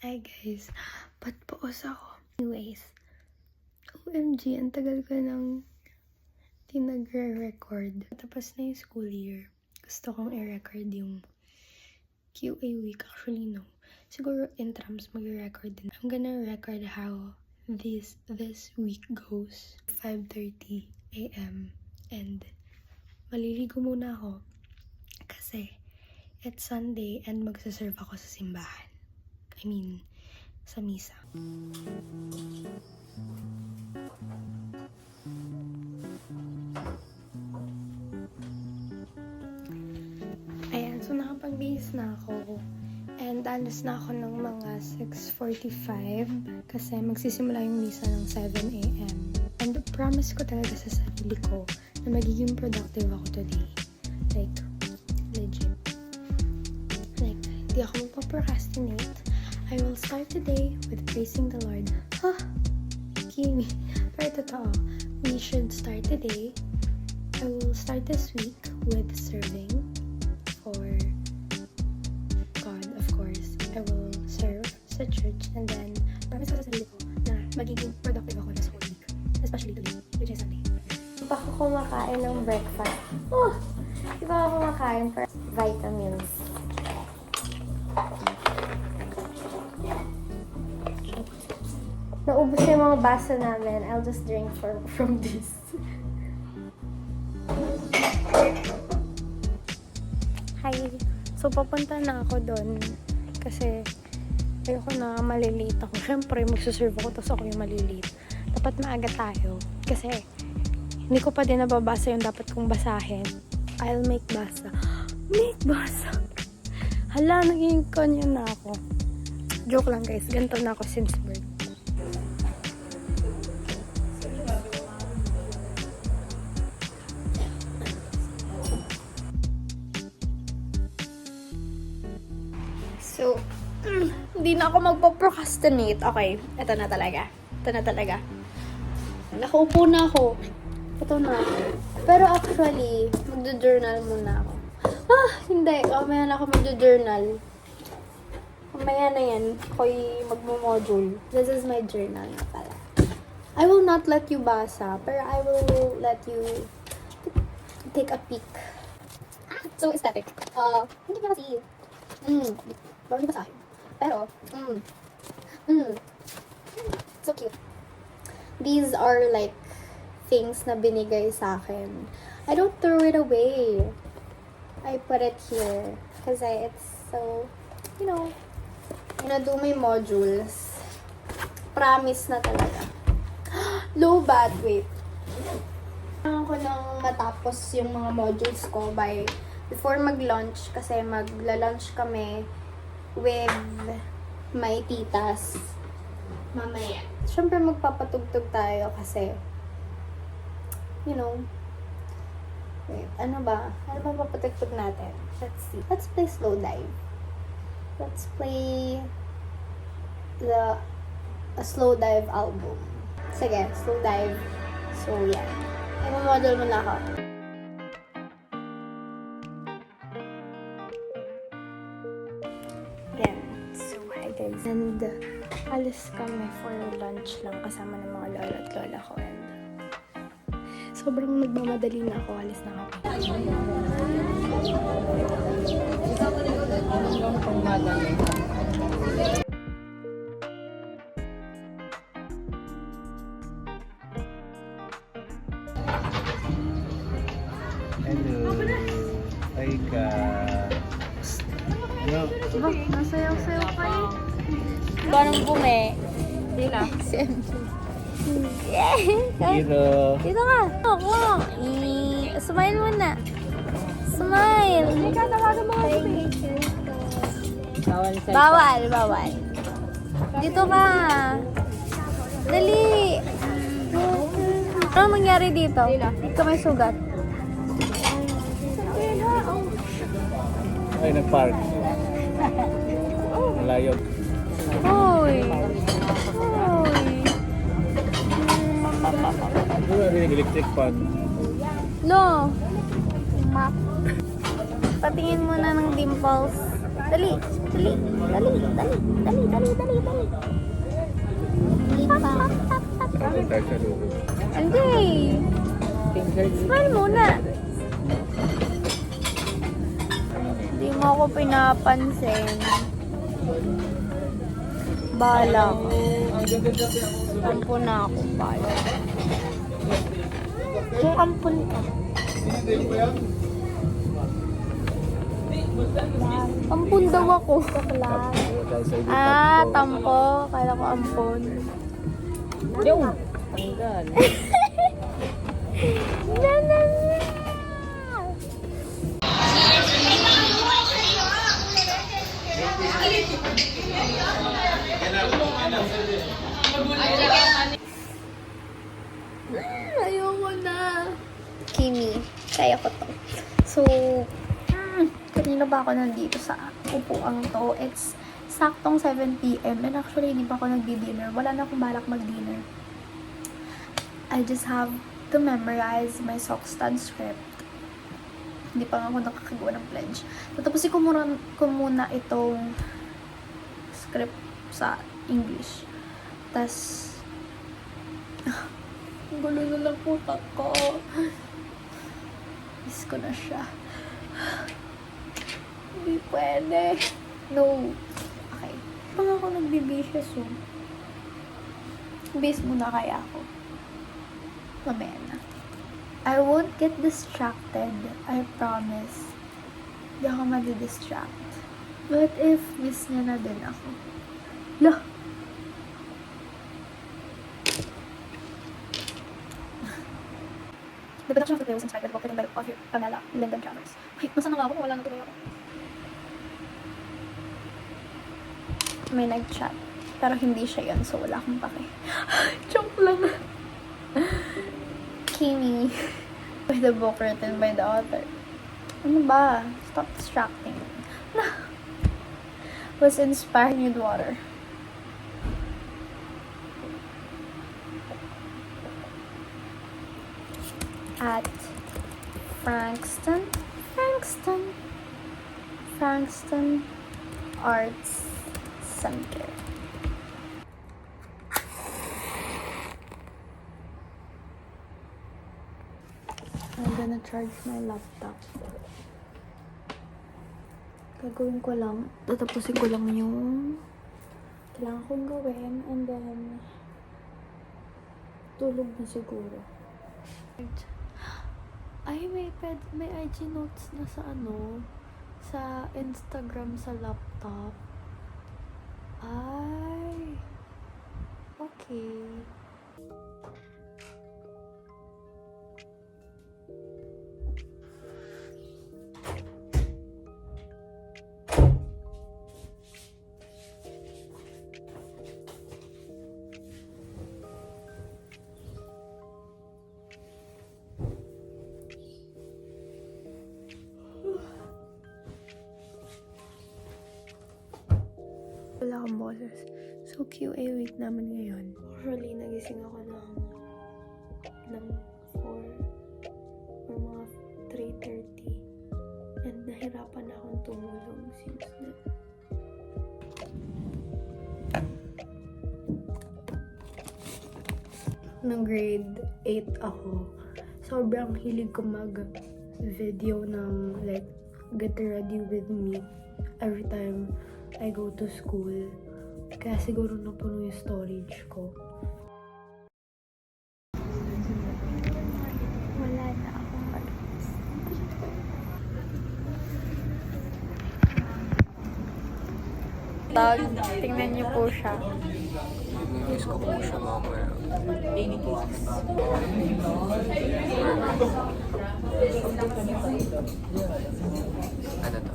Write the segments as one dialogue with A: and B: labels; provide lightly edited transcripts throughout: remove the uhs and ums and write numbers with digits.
A: Hi guys, ba't pause ako? Anyways, OMG, ang tagal ko nang di nagre-record. Tapos na yung school year. Gusto kong i-record yung QA week. Actually, no. Siguro in trams mag-record din. I'm gonna record how this week goes. 5:30 AM. And maliligo muna ako. Kasi it's Sunday and magsaserve ako sa simbahan. I mean, sa misa. Ayan, so nakapag-bihis na ako. And alas na ako ng mga 6:45 kasi magsisimula yung misa ng 7 AM. And promise ko talaga sa sarili ko na magiging productive ako today. Like, legit. Like, hindi ako magpa-procrastinate. I will start today with praising the Lord. Kimi. Pero totoo, we should start today. I will start this week with serving for God, of course. I will serve sa church and then promise ko sa sarili ko na magiging productive ako this whole week. Especially today, which is Sunday. Di ba ako kumakain ng breakfast? Di ba ako kumakain for vitamins? Naubos na yung mga baso namin. I'll just drink from this. Hi. So, papunta na ako doon. Kasi, ayoko na malilate ako. Siyempre, magsuserve ako, tapos ako yung malilate. Dapat maaga tayo. Kasi, hindi ko pa din nababasa yung dapat kong basahin. I'll make basa. Make basa! Hala, naging konyo na ako. Joke lang guys. Ganito na ako since birth. So, hindi na ako magpo-procrastinate. Okay, ito na talaga. Nakaupo na ako. Ito na. Pero actually, magjo-journal muna ako. Hindi. Mamaya na ako magjo-journal. Mamaya na yan. Ako'y magmo-module. This is my journal na pala. I will not let you basa, pero I will let you take a peek. So aesthetic. Hindi ka kasi. Bago basahin. Pero, so cute. These are like things na binigay sa akin. I don't throw it away. I put it here. Kasi it's so, do my modules. Promise na talaga. Low bat, wait. Kailangan ko lang matapos yung mga modules ko before mag-lunch. Kasi magla-lunch kami with my titas mamaya. Siyempre magpapatugtog tayo kasi wait, ano ba papatugtog natin? Let's see. Let's play Slow Dive. Let's play a Slow Dive album. Sige, Slow Dive. So yeah, i-model mo na ako. And alis kami for lunch lang kasama ng mga lola at lola ko. And sobrang nagmamadali na ako. Alis na kami.
B: Hello. Hi ka.
A: Diba? Nasayaw-sayaw pa eh.
C: Parang bume.
A: Dila.
B: Hiro.
C: Dito ka. Ako. Smile mo na. Smile. Bawal. Dito ka. Dali. Ano nangyari dito? Dito may sugat.
B: Ay, nag-park. Malayo.
C: Hoy.
B: Ano na rin electric fan?
C: No. Patingin mo na ng dimples. Dali. Dali. Dali. Dali. Dali. Dali. Dali. Dali.
A: Hindi pa.
B: Ano tayo sa loob?
C: Hindi. Smile muna. Hindi mo ako pinapansin. Bala ko. Tampo na ako, bala.
A: Yung ampun ka.
C: Ampun daw ako.
A: Lang.
B: Dahil sa ibig
C: Ah, tampo. Kala ko ampon.
B: Yung! Tanggal.
C: Na, na, na. Ayoko na.
A: Kimi, kaya ko to. So, kanina ba ako nandito sa upuan to? It's saktong 7 p.m. And actually, hindi pa ako nagdi-dinner. Wala na akong balak mag-dinner. I just have to memorize my Sockstan script. Hindi pa nga ako nakakagawa ng pledge. Tatapusin ko muna itong script sa English. Tas, ang gulo na lang putak ko. Miss ko na siya. Hindi pwede. No. Okay. Pag ako nagbibisya soon. Base muna kaya ako. Mamaya na. I won't get distracted. I promise. Hindi ako madi-distract. But if miss niya na din ako? Lah! The production of the play was inspired by the book written by author Pamela Lyndon Chalmers. Wait, nasaan na nga ako? Wala na tuloy ako. May nag-chat. Pero hindi siya yun, so wala akong pake. Joke lang. Kimi. With the book written by the author. Ano ba? Stop distracting me. Was inspired with water. At Frankston Arts Center. I'm gonna charge my laptop. Gagawin ko lang, tatapusin ko lang yung kailangan kong gawin and then tulog na siguro. Ay, may IG notes na sa sa Instagram sa laptop. Ay, okay. Wala akong boses. So, QA week naman ngayon. Usually, nagising ako ng 4 or mga 3:30. And nahirapan na akong tumulong since then. Nung grade 8 ako, sobrang hilig ko mag-video ng like, get ready with me every time I go to school. Kaya siguro napuno yung storage ko. Wala na akong mag-post.
C: Tingnan niyo po siya.
B: Miss ko po siya mamaya. Ano to?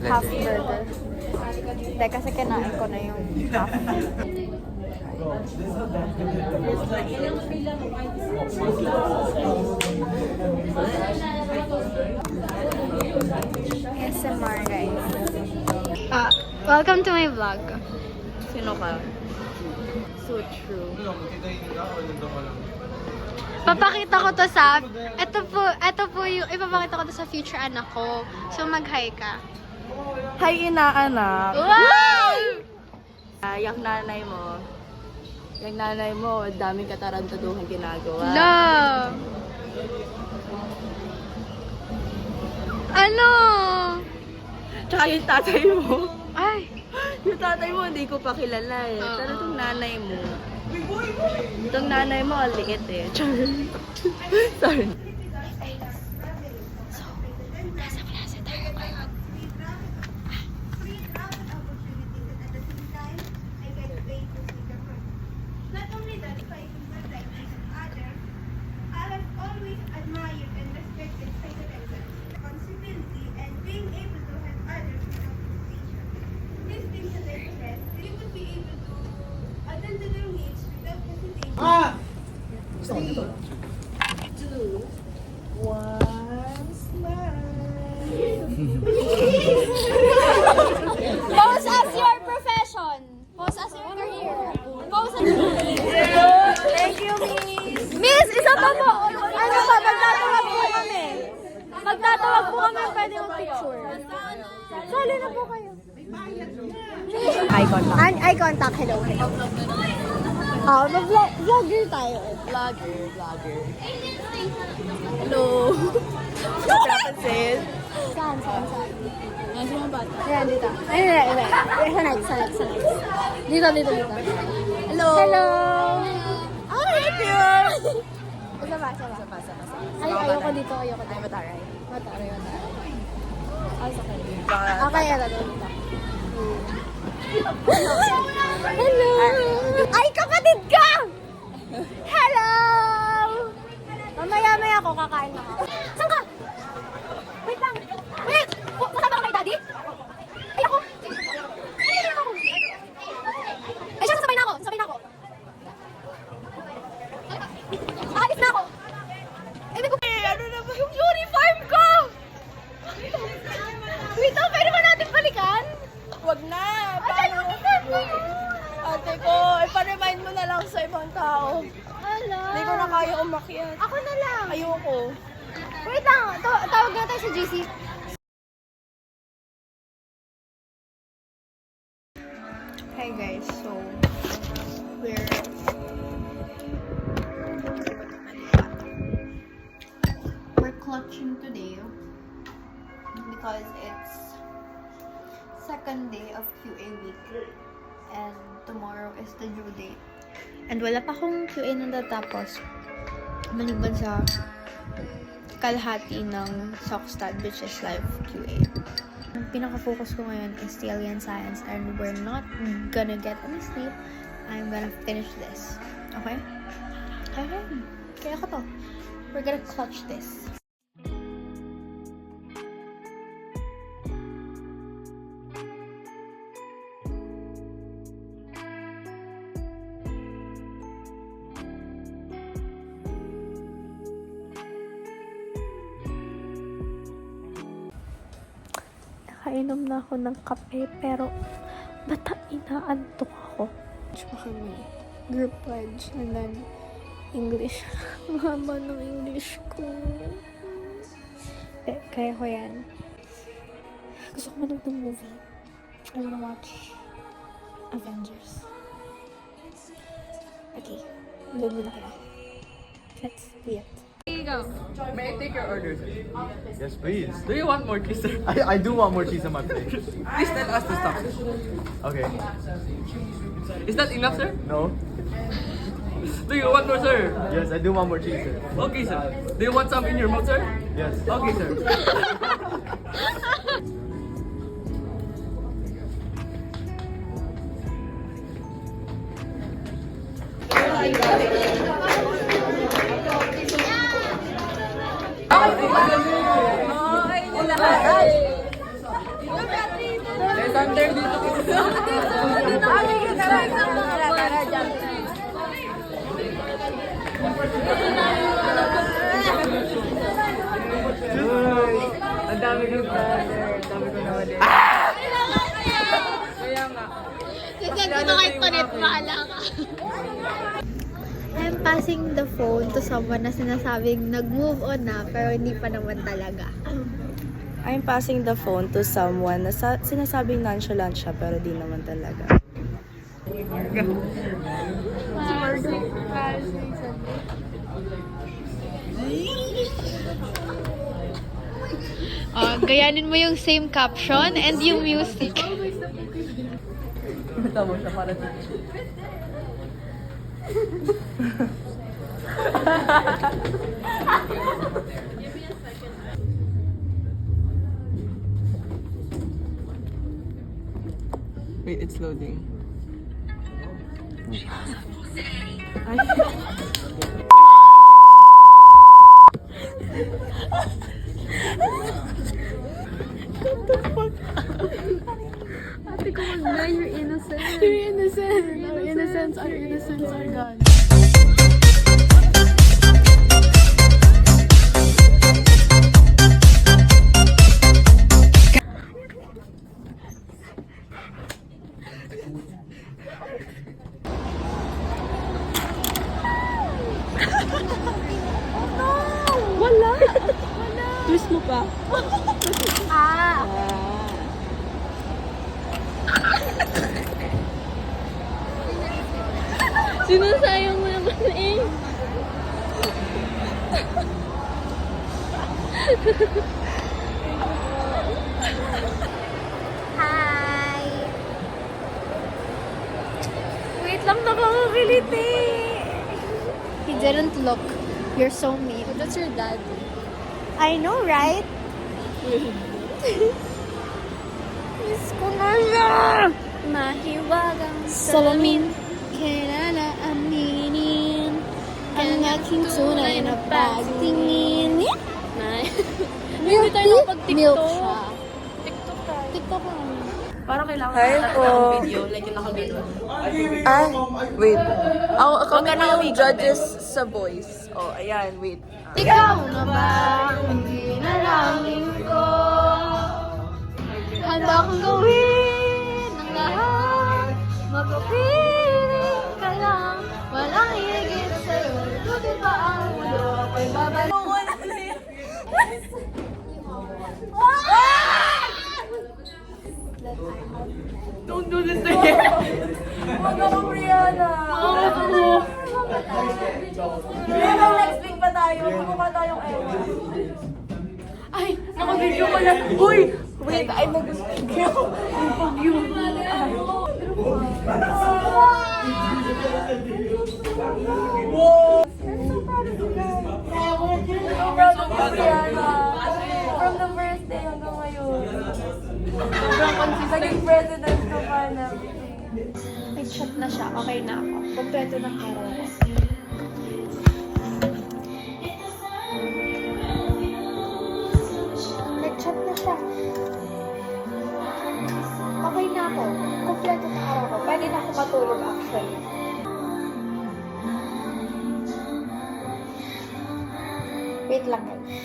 C: Half burger. Hindi, kasi kinain ko na yung half. ASMR, guys. Welcome to my vlog. Sino ka? So true. Papakita ko to sa... Ito po yung... Ipapakita ko to sa future anak ko. So, mag-hi ka. Hi, inaanak.
A: Wow!
C: Yung nanay mo. Yung nanay mo, daming katarantaduhan ginagawa.
A: Love! Ano?
C: Tsaka yung tatay mo.
A: Ay!
C: Yung tatay mo, hindi ko pa kilala eh. Pero itong nanay mo, ang liit eh. Sorry.
D: Not only that, if I could not like this other, I have always admired and respected presidential responsibility and being able to help others in a position. These things that I possess, they would be able to attend to their needs without hesitation.
A: Pose as your profession. Pose as your career. Pose as
C: Thank you, Miss!
A: Miss, isa pa po. Ano ba? Magtatawag po kami. Magtatawag po kami. Pwede mo picture. Sali na po kayo.
C: Eye contact.
A: Eye contact. Hello. Vlogger tayo.
C: Vlogger. Hello! Napansin?
A: Saan?
C: Nasa mga bata.
A: Ayan, dito. Ayun. Sa next. Dito.
C: Hello!
A: Hello!
C: Ay, cute!
A: Isa pa. Ay, ayoko dito.
C: Ay, mataray.
A: Mataray.
C: Ay, sa kanya.
A: Okay, ito dito. Hello! Ay, kapatid ka! Hello! Mamaya ako, kakain na ako. Saan ka? Wait lang. Wait! Kasama ka kay Daddy? Ay, ako! Ay, siya, sabay na ako. Aalis na ako. Ay,
C: Ano na ba yung uniform ko?
A: wait lang, pwede ba natin balikan?
C: Wag na!
A: Ay, uniform mo yun!
C: Ate ko, ipa-remind mo na lang sa ibang tao.
A: Ala.
C: Hindi ko na kaya umakyat.
A: Ako na lang.
C: Ayoko.
A: Wait lang, tawag na tayo sa GC.
C: Hi guys, so we're clutching today because it's second day of QA week and tomorrow is the due date. And wala pa akong QA na natapos maliban sa kalahati ng SOCSTAD which is live QA. Ang pinaka-focus ko ngayon is the alien science and we're not gonna get any sleep. I'm gonna finish this. Okay? Okay. Kaya ko to. We're gonna clutch this.
A: Nakainom na ako ng kape, pero bata inaantok ako. Pa kami. Group pledge, and then English. Mahaba ng English ko. Kaya ko yan. Gusto ko manood ng movie. I wanna watch Avengers. Okay. Load mo na kaya. Let's do it.
B: May I take your order, sir?
E: Yes, please.
B: Do you want more cheese, sir?
E: I do want more cheese on my plate.
B: Please tell us to stop, sir.
E: Okay.
B: Is that enough, sir?
E: No?
B: Do you want more, sir?
E: Yes, I do want more cheese, sir.
B: Okay, sir. Do you want some in your mouth, sir?
E: Yes.
B: Okay, sir. Ang dami ko na, sir. Ang dami ko na ulit. Kaya nga.
A: I'm passing the phone to someone na sinasabing nag-move on na, pero hindi pa naman talaga.
F: I'm passing the phone to someone na sinasabing nonchalant siya pero di naman talaga.
C: Gayanin mo yung same caption and yung music.
F: Tama siya para
B: Wait, it's loading.
F: twist mo pa. Sinasayang mo naman eh.
A: Hi!
F: Wait lang, nakakakiliti.
A: He didn't look. You're so mean. That's your dad. I know, right? Miss ko na siya!
F: Mahiwagang
A: Salamin, kailan aminin ang aking tunay na pagtingin.
F: Hindi tayo nakapag-TikTok.
A: Milk siya.
F: TikTok tayo.
A: TikTok lang.
F: Parang kailangan
E: Hi po.
F: video, like yung nakagano.
E: Ah, wait. Ako kami na yung judges sa voice. Oh, ayan, wait.
A: Ikaw na ba ang ginalangin ko? Handa kong gawin ang lahat. Mapapiling ka lang. Walang higit sa'yo. Tuloy pa ang mulo. Ako'y babalik.
F: Don't do this again. Huwag ako, Brianna. Brianna, next week pa tayo. Magmukha tayong ewa. Ay, nakabidyo ko lang. Uy! Wait, ay mag-video. Mag-view. Wow! I'm so proud of you guys. So proud of you, Brianna. From the first day hanggang ngayon. Sobrang consistent. Naging president ka pa na.
A: Nag-chat na siya. Okay na ako. Kompleto ng araw ko. Nag-chat na siya. Okay na ako. Kompleto ng araw ko. Pwede na ako matulog actually. Wait lang guys.